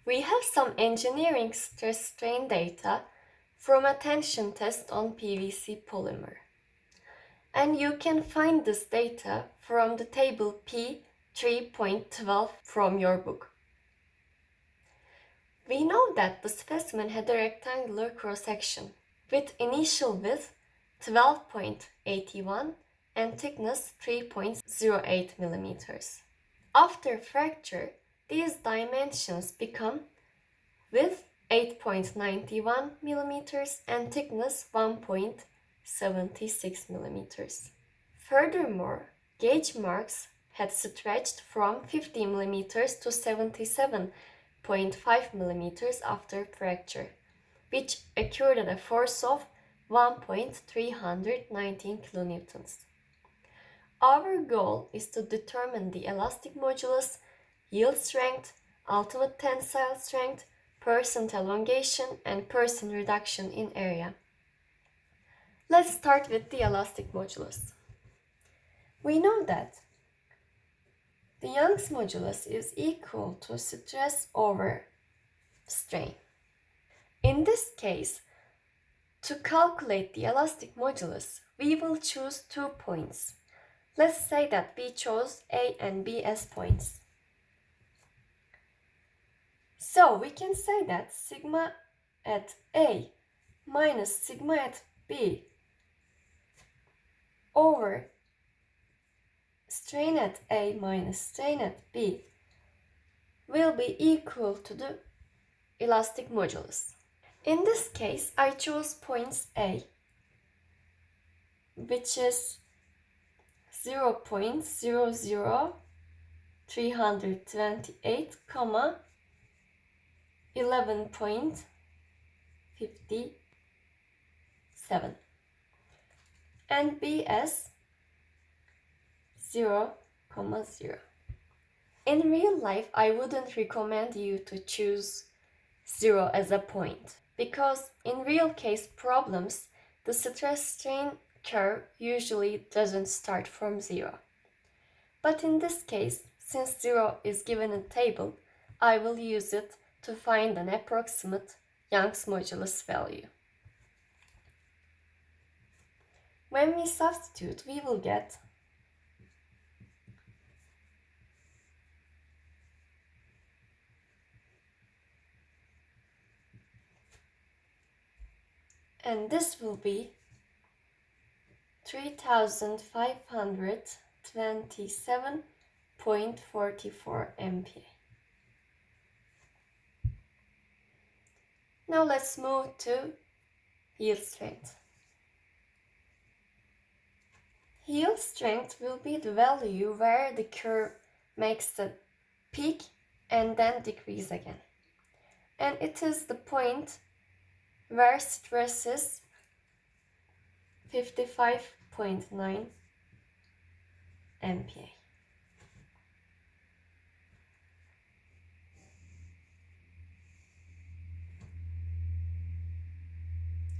We have some engineering stress strain data from a tension test on PVC polymer. And you can find this data from the table D3.12 from your book. We know that the specimen had a rectangular cross-section with initial width 12.81 and thickness 3.08 millimeters. After fracture, these dimensions become width 8.91 millimeters and thickness 1.76 millimeters. Furthermore, gauge marks had stretched from 50 millimeters to 77.5 millimeters after fracture, which occurred at a force of 1.319 kilonewtons. Our goal is to determine the elastic modulus, yield strength, ultimate tensile strength, percent elongation, and percent reduction in area. Let's start with the elastic modulus. We know that the Young's modulus is equal to stress over strain. In this case, to calculate the elastic modulus, we will choose 2 points. Let's say that we chose A and B as points. So we can say that sigma at A minus sigma at B over strain at A minus strain at B will be equal to the elastic modulus. In this case, I chose points A, which is 0.00328, 11.57, and B as 0.0. In real life, I wouldn't recommend you to choose 0 as a point, because in real case problems, the stress strain curve usually doesn't start from 0. But in this case, since 0 is given in the table, I will use it to find an approximate Young's modulus value. When we substitute, we will get and this will be 3527.44 MPa. Now let's move to yield strength. Yield strength will be the value where the curve makes the peak and then decrease again. And it is the point where stress is 55.9 MPa.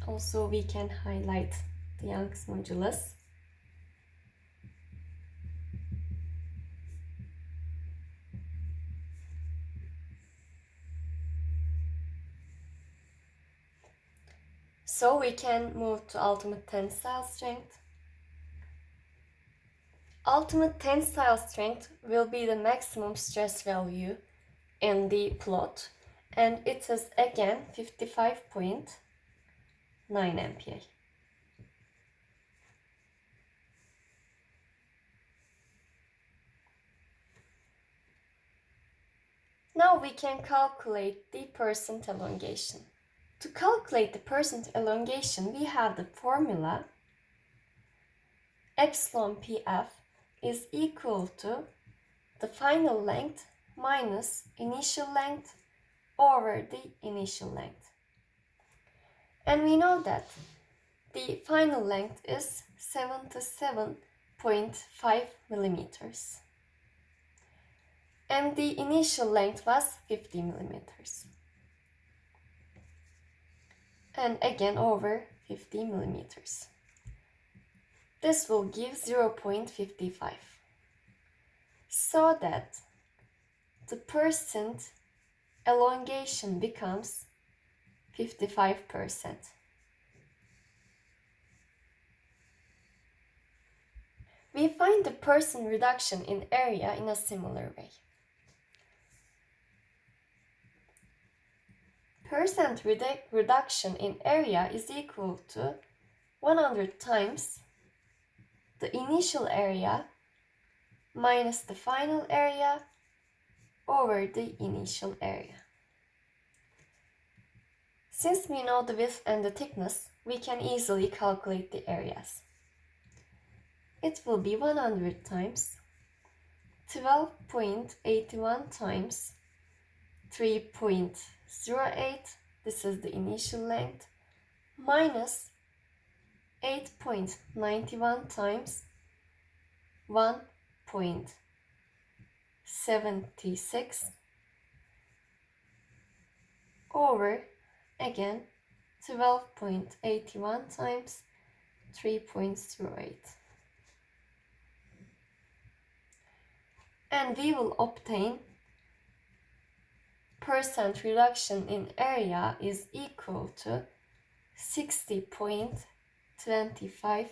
Also, we can highlight the Young's modulus. So we can move to ultimate tensile strength. Ultimate tensile strength will be the maximum stress value in the plot, and it is again 55.9 MPa. Now we can calculate the percent elongation. To calculate the percent elongation, we have the formula epsilon PF is equal to the final length minus initial length over the initial length. And we know that the final length is 77.5 millimeters. And the initial length was 50 millimeters. And again over 50 millimeters. This will give 0.55. So that the percent elongation becomes 55%. We find the percent reduction in area in a similar way. Percent reduction in area is equal to 100 times the initial area minus the final area over the initial area. Since we know the width and the thickness, we can easily calculate the areas. It will be 100 times 12.81 times 3.08, this is the initial length, minus 8.91 times 1.76 over, again, 12.81 times 3.08. And we will obtain percent reduction in area is equal to 60.25%.